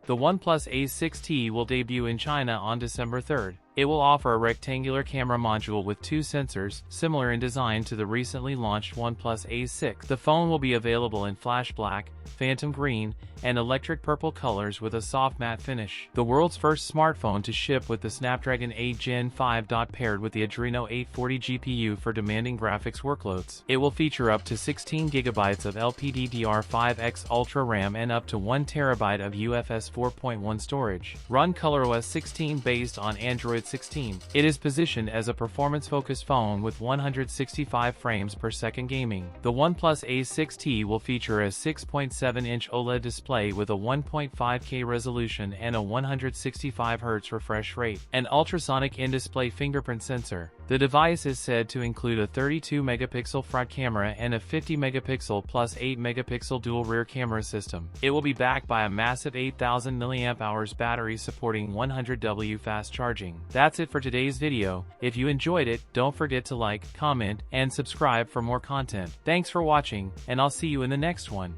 The OnePlus Ace 6T will debut in China on December 3rd. It will offer a rectangular camera module with two sensors, similar in design to the recently launched OnePlus Ace 6. The phone will be available in flash black, phantom green, and electric purple colors with a soft matte finish. The world's first smartphone to ship with the Snapdragon 8 Gen 5. Paired with the Adreno 840 GPU for demanding graphics workloads. It will feature up to 16 GB of LPDDR5X Ultra RAM and up to 1 TB of UFS 4.1 storage. Run ColorOS 16 based on Android 16. It is positioned as a performance-focused phone with 165 frames per second gaming. The OnePlus Ace 6T will feature a 6.7-inch OLED display with a 1.5K resolution and a 165 Hz refresh rate. An ultrasonic in-display fingerprint sensor. The device is said to include a 32-megapixel front camera and a 50-megapixel plus 8-megapixel dual rear camera system. It will be backed by a massive 8,000 mAh battery supporting 100W fast charging. That's it for today's video. If you enjoyed it, don't forget to like, comment, and subscribe for more content. Thanks for watching, and I'll see you in the next one.